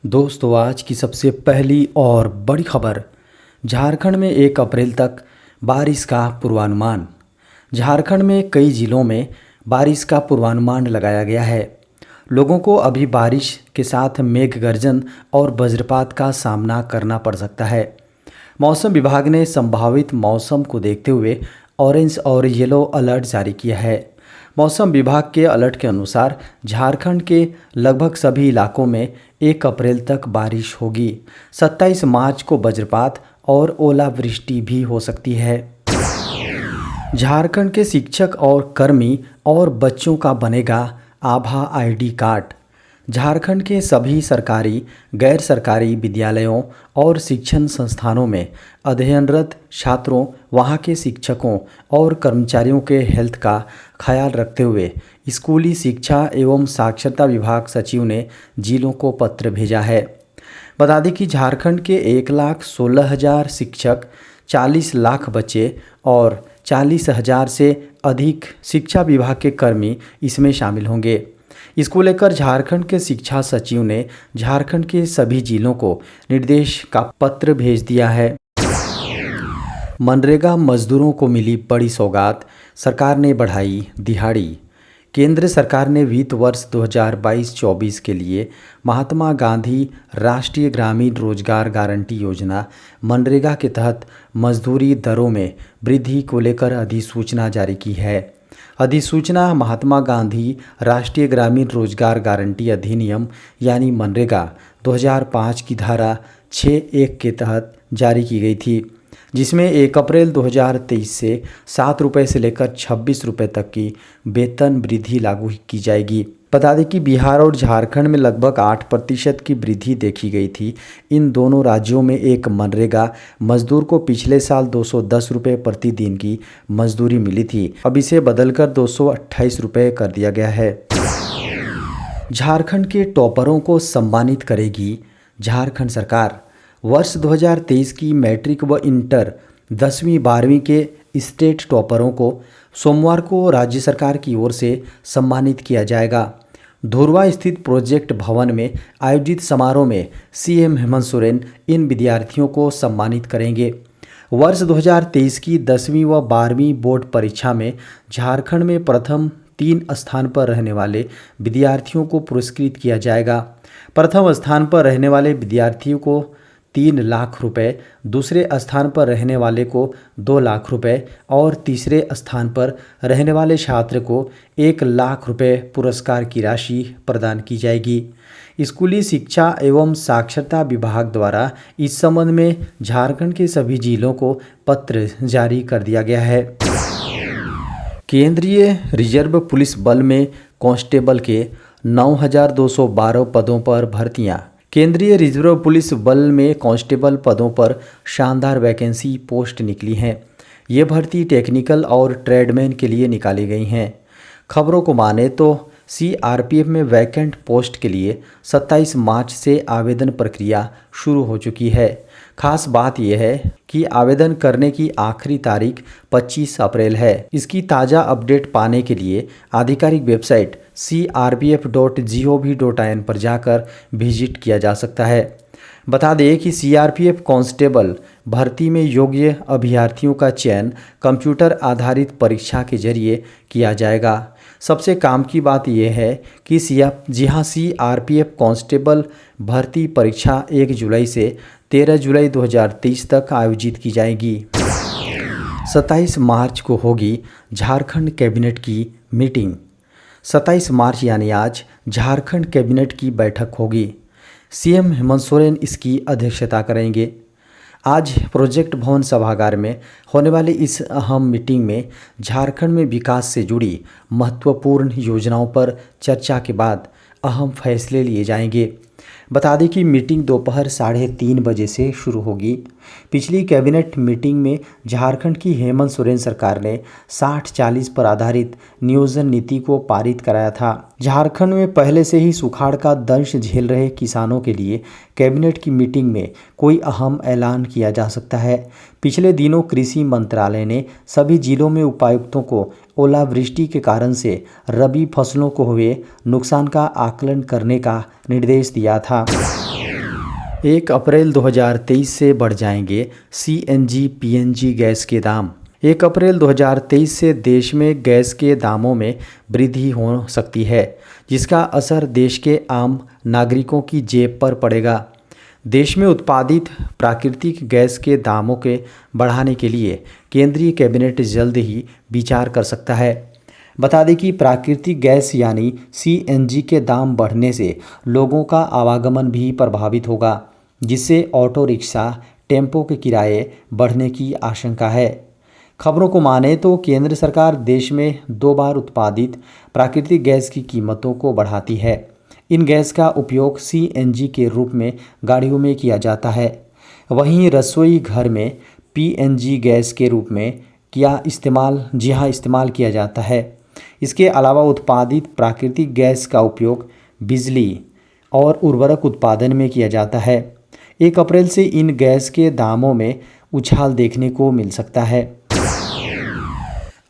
दोस्तों आज की सबसे पहली और बड़ी खबर। झारखंड में 1 अप्रैल तक बारिश का पूर्वानुमान। झारखंड में कई जिलों में बारिश का पूर्वानुमान लगाया गया है। लोगों को अभी बारिश के साथ मेघ गर्जन और वज्रपात का सामना करना पड़ सकता है। मौसम विभाग ने संभावित मौसम को देखते हुए ऑरेंज और येलो अलर्ट जारी किया है। मौसम विभाग के अलर्ट के अनुसार झारखंड के लगभग सभी इलाकों में 1 अप्रैल तक बारिश होगी। 27 मार्च को वज्रपात और ओलावृष्टि भी हो सकती है। झारखंड के शिक्षक और कर्मी और बच्चों का बनेगा आभा आईडी कार्ड। झारखंड के सभी सरकारी, गैर सरकारी विद्यालयों और शिक्षण संस्थानों में अध्ययनरत छात्रों, वहां के शिक्षकों और कर्मचारियों के हेल्थ का ख्याल रखते हुए स्कूली शिक्षा एवं साक्षरता विभाग सचिव ने जिलों को पत्र भेजा है। बता दें कि झारखंड के 1,16,000 शिक्षक, 40 लाख बच्चे और 40,000 से अधिक शिक्षा विभाग के कर्मी इसमें शामिल होंगे। इसको लेकर झारखंड के शिक्षा सचिव ने झारखंड के सभी जिलों को निर्देश का पत्र भेज दिया है। मनरेगा मजदूरों को मिली बड़ी सौगात, सरकार ने बढ़ाई दिहाड़ी। केंद्र सरकार ने वित्त वर्ष 2022-24 के लिए महात्मा गांधी राष्ट्रीय ग्रामीण रोजगार गारंटी योजना मनरेगा के तहत मजदूरी दरों में वृद्धि को लेकर अधिसूचना जारी की है। अधिसूचना महात्मा गांधी राष्ट्रीय ग्रामीण रोजगार गारंटी अधिनियम यानी मनरेगा 2005 की धारा 6(1) के तहत जारी की गई थी, जिसमें 1 अप्रैल 2023 से 7 रुपये से लेकर 26 रुपये तक की वेतन वृद्धि लागू की जाएगी। बता दें कि बिहार और झारखंड में लगभग 8% की वृद्धि देखी गई थी। इन दोनों राज्यों में एक मनरेगा मजदूर को पिछले साल 210 रुपये प्रतिदिन की मजदूरी मिली थी। अब इसे बदलकर 228 रुपये कर दिया गया है। झारखंड के टॉपरों को सम्मानित करेगी झारखंड सरकार। वर्ष 2023 की मैट्रिक व इंटर 10वीं 12वीं के स्टेट टॉपरों को सोमवार को राज्य सरकार की ओर से सम्मानित किया जाएगा। धुरवा स्थित प्रोजेक्ट भवन में आयोजित समारोह में सीएम हेमंत सोरेन इन विद्यार्थियों को सम्मानित करेंगे। वर्ष 2023 की 10वीं व 12वीं बोर्ड परीक्षा में झारखंड में प्रथम 3 स्थान पर रहने वाले विद्यार्थियों को पुरस्कृत किया जाएगा। प्रथम स्थान पर रहने वाले विद्यार्थियों को 3 लाख रुपए, दूसरे स्थान पर रहने वाले को 2 लाख रुपए और तीसरे स्थान पर रहने वाले छात्र को 1 लाख रुपए पुरस्कार की राशि प्रदान की जाएगी। स्कूली शिक्षा एवं साक्षरता विभाग द्वारा इस संबंध में झारखंड के सभी जिलों को पत्र जारी कर दिया गया है। केंद्रीय रिजर्व पुलिस बल में कांस्टेबल के 9,212 पदों पर भर्तियां। केंद्रीय रिजर्व पुलिस बल में कांस्टेबल पदों पर शानदार वैकेंसी पोस्ट निकली हैं। ये भर्ती टेक्निकल और ट्रेडमैन के लिए निकाली गई हैं। खबरों को माने तो सीआरपीएफ में वैकेंट पोस्ट के लिए 27 मार्च से आवेदन प्रक्रिया शुरू हो चुकी है। खास बात यह है कि आवेदन करने की आखिरी तारीख 25 अप्रैल है। इसकी ताज़ा अपडेट पाने के लिए आधिकारिक वेबसाइट crpf.gov.in पर जाकर विजिट किया जा सकता है। बता दें कि सीआरपीएफ कांस्टेबल भर्ती में योग्य अभ्यर्थियों का चयन कंप्यूटर आधारित परीक्षा के जरिए किया जाएगा। सबसे काम की बात यह है कि सीआरपीएफ कांस्टेबल भर्ती परीक्षा 1 जुलाई से 13 जुलाई 2023 तक आयोजित की जाएगी। 27 मार्च को होगी झारखंड कैबिनेट की मीटिंग। 27 मार्च यानी आज झारखंड कैबिनेट की बैठक होगी। सीएम हेमंत सोरेन इसकी अध्यक्षता करेंगे। आज प्रोजेक्ट भवन सभागार में होने वाली इस अहम मीटिंग में झारखंड में विकास से जुड़ी महत्वपूर्ण योजनाओं पर चर्चा के बाद अहम फैसले लिए जाएंगे। बता दें कि मीटिंग दोपहर 3:30 बजे से शुरू होगी। पिछली कैबिनेट मीटिंग में झारखंड की हेमंत सोरेन सरकार ने 60-40 पर आधारित नियोजन नीति को पारित कराया था। झारखंड में पहले से ही सुखाड़ का दंश झेल रहे किसानों के लिए कैबिनेट की मीटिंग में कोई अहम ऐलान किया जा सकता है। पिछले दिनों कृषि मंत्रालय ने सभी जिलों में उपायुक्तों को ओलावृष्टि के कारण से रबी फसलों को हुए नुकसान का आकलन करने का निर्देश दिया था। 1 अप्रैल 2023 से बढ़ जाएंगे सीएनजी पीएनजी गैस के दाम। 1 अप्रैल 2023 से देश में गैस के दामों में वृद्धि हो सकती है, जिसका असर देश के आम नागरिकों की जेब पर पड़ेगा। देश में उत्पादित प्राकृतिक गैस के दामों के बढ़ाने के लिए केंद्रीय कैबिनेट जल्द ही विचार कर सकता है। बता दें कि प्राकृतिक गैस यानी सीएनजी के दाम बढ़ने से लोगों का आवागमन भी प्रभावित होगा, जिससे ऑटो रिक्शा, टेम्पो के किराए बढ़ने की आशंका है। खबरों को माने तो केंद्र सरकार देश में 2 बार उत्पादित प्राकृतिक गैस की कीमतों को बढ़ाती है। इन गैस का उपयोग सीएनजी के रूप में गाड़ियों में किया जाता है, वहीं रसोई घर में पीएनजी गैस के रूप में इस्तेमाल किया जाता है। इसके अलावा उत्पादित प्राकृतिक गैस का उपयोग बिजली और उर्वरक उत्पादन में किया जाता है। 1 अप्रैल से इन गैस के दामों में उछाल देखने को मिल सकता है।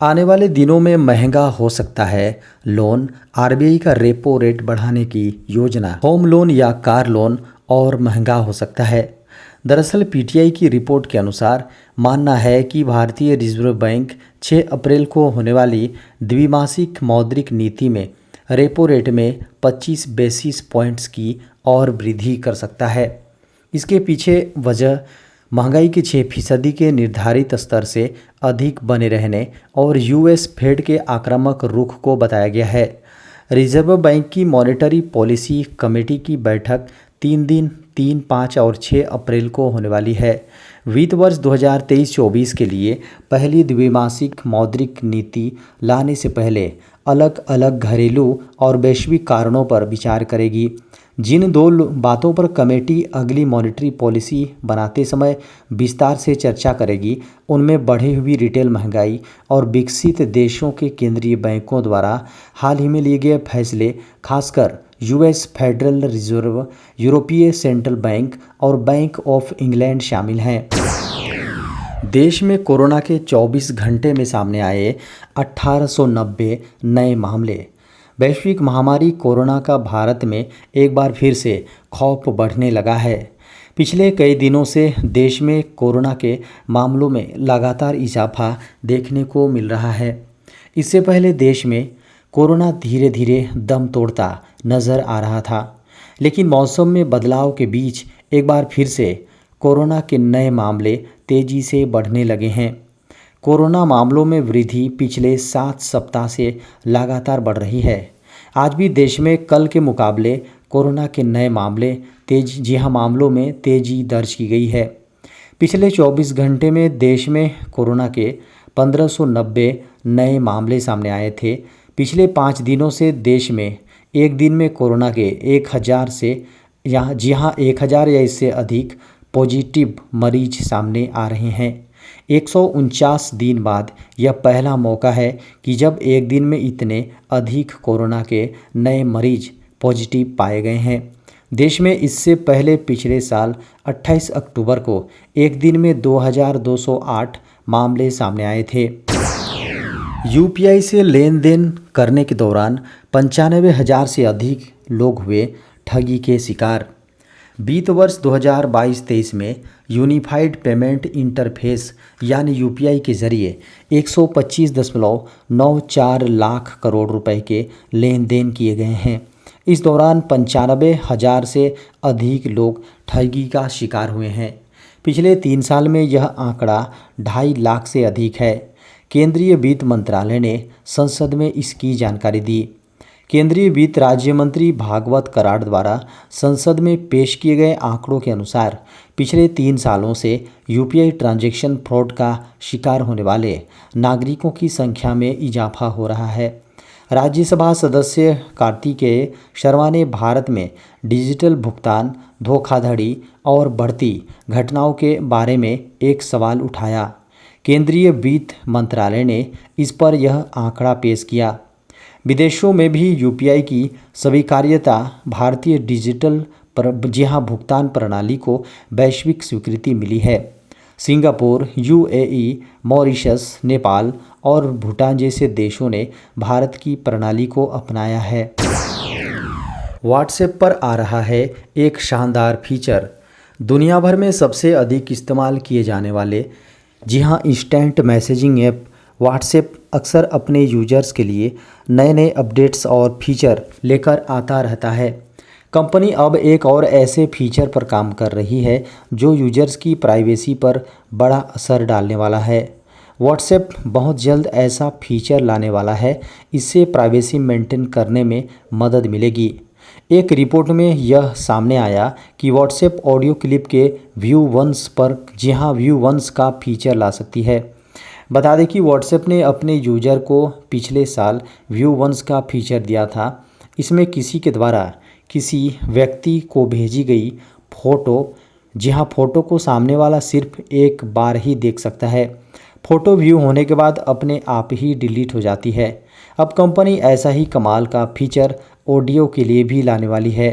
आने वाले दिनों में महंगा हो सकता है लोन। आरबीआई का रेपो रेट बढ़ाने की योजना। होम लोन या कार लोन और महंगा हो सकता है। दरअसल पीटीआई की रिपोर्ट के अनुसार मानना है कि भारतीय रिजर्व बैंक 6 अप्रैल को होने वाली द्विमासिक मौद्रिक नीति में रेपो रेट में 25 बेसिस पॉइंट्स की और वृद्धि कर सकता है। इसके पीछे वजह महंगाई के 6% के निर्धारित स्तर से अधिक बने रहने और यूएस फेड के आक्रामक रुख को बताया गया है। रिजर्व बैंक की मॉनेटरी पॉलिसी कमेटी की बैठक 3 दिन 3, 5 और 6 अप्रैल को होने वाली है। वित्त वर्ष 2023-24 के लिए पहली द्विमासिक मौद्रिक नीति लाने से पहले अलग अलग घरेलू और वैश्विक कारणों पर विचार करेगी। जिन 2 बातों पर कमेटी अगली मॉनेटरी पॉलिसी बनाते समय विस्तार से चर्चा करेगी, उनमें बढ़ी हुई रिटेल महंगाई और विकसित देशों के केंद्रीय बैंकों द्वारा हाल ही में लिए गए फैसले, खासकर यूएस फेडरल रिजर्व, यूरोपीय सेंट्रल बैंक और बैंक ऑफ इंग्लैंड शामिल हैं। देश में कोरोना के 24 घंटे में सामने आए 1890 नए मामले। वैश्विक महामारी कोरोना का भारत में एक बार फिर से खौफ बढ़ने लगा है। पिछले कई दिनों से देश में कोरोना के मामलों में लगातार इजाफा देखने को मिल रहा है। इससे पहले देश में कोरोना धीरे धीरे दम तोड़ता नज़र आ रहा था, लेकिन मौसम में बदलाव के बीच एक बार फिर से कोरोना के नए मामले तेज़ी से बढ़ने लगे हैं। कोरोना मामलों में वृद्धि पिछले 7 सप्ताह से लगातार बढ़ रही है। आज भी देश में कल के मुकाबले कोरोना के नए मामलों में तेज़ी दर्ज की गई है। पिछले 24 घंटे में देश में कोरोना के 1590 नए मामले सामने आए थे। पिछले 5 दिनों से देश में एक दिन में कोरोना के 1000 या इससे अधिक पॉजिटिव मरीज सामने आ रहे हैं। 149 दिन बाद यह पहला मौका है कि जब एक दिन में इतने अधिक कोरोना के नए मरीज पॉजिटिव पाए गए हैं। देश में इससे पहले पिछले साल 28 अक्टूबर को एक दिन में 2208 मामले सामने आए थे। यूपीआई से लेन देन करने के दौरान 95,000 से अधिक लोग हुए ठगी के शिकार। वित्त वर्ष 2022-23 में यूनिफाइड पेमेंट इंटरफेस यानी यूपीआई के जरिए 125.94 लाख करोड़ रुपए के लेन देन किए गए हैं। इस दौरान 95,000 से अधिक लोग ठगी का शिकार हुए हैं। पिछले 3 साल में यह आंकड़ा 2.5 लाख से अधिक है। केंद्रीय वित्त मंत्रालय ने संसद में इसकी जानकारी दी। केंद्रीय वित्त राज्य मंत्री भागवत कराड़ द्वारा संसद में पेश किए गए आंकड़ों के अनुसार पिछले 3 सालों से यूपीआई ट्रांजैक्शन फ्रॉड का शिकार होने वाले नागरिकों की संख्या में इजाफा हो रहा है। राज्यसभा सदस्य कार्तिकेय शर्मा ने भारत में डिजिटल भुगतान धोखाधड़ी और बढ़ती घटनाओं के बारे में एक सवाल उठाया। केंद्रीय वित्त मंत्रालय ने इस पर यह आंकड़ा पेश किया। विदेशों में भी यूपीआई की स्वीकार्यता भारतीय डिजिटल भुगतान प्रणाली को वैश्विक स्वीकृति मिली है। सिंगापुर, यूएई, मॉरिशस, नेपाल और भूटान जैसे देशों ने भारत की प्रणाली को अपनाया है। व्हाट्सएप पर आ रहा है एक शानदार फीचर। दुनिया भर में सबसे अधिक इस्तेमाल किए जाने वाले, जी हाँ, इंस्टेंट मैसेजिंग ऐप व्हाट्सएप अक्सर अपने यूजर्स के लिए नए नए अपडेट्स और फीचर लेकर आता रहता है। कंपनी अब एक और ऐसे फीचर पर काम कर रही है जो यूजर्स की प्राइवेसी पर बड़ा असर डालने वाला है। व्हाट्सएप बहुत जल्द ऐसा फीचर लाने वाला है, इससे प्राइवेसी मेंटेन करने में मदद मिलेगी। एक रिपोर्ट में यह सामने आया कि व्हाट्सएप ऑडियो क्लिप के व्यू वंस पर, जी हाँ, व्यू वंस का फीचर ला सकती है। बता दें कि व्हाट्सएप ने अपने यूजर को पिछले साल व्यू वंस का फीचर दिया था। इसमें किसी के द्वारा किसी व्यक्ति को भेजी गई फ़ोटो, जी हाँ, फ़ोटो को सामने वाला सिर्फ एक बार ही देख सकता है। फ़ोटो व्यू होने के बाद अपने आप ही डिलीट हो जाती है। अब कंपनी ऐसा ही कमाल का फीचर ऑडियो के लिए भी लाने वाली है।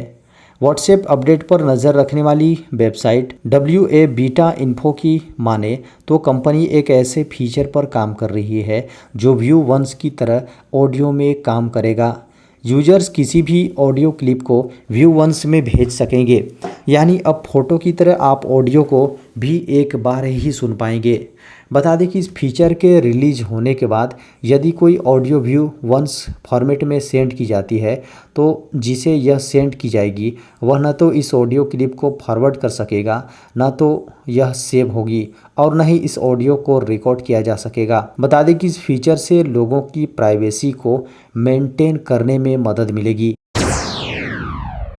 व्हाट्सएप अपडेट पर नज़र रखने वाली वेबसाइट WA बीटा इन्फो की माने तो कंपनी एक ऐसे फीचर पर काम कर रही है जो व्यू वंस की तरह ऑडियो में काम करेगा। यूजर्स किसी भी ऑडियो क्लिप को व्यू वंस में भेज सकेंगे, यानी अब फ़ोटो की तरह आप ऑडियो को भी एक बार ही सुन पाएंगे। बता दें कि इस फीचर के रिलीज होने के बाद यदि कोई ऑडियो व्यू वंस फॉर्मेट में सेंड की जाती है तो जिसे यह सेंड की जाएगी वह न तो इस ऑडियो क्लिप को फॉरवर्ड कर सकेगा, न तो यह सेव होगी और न ही इस ऑडियो को रिकॉर्ड किया जा सकेगा। बता दें कि इस फीचर से लोगों की प्राइवेसी को मेंटेन करने में मदद मिलेगी।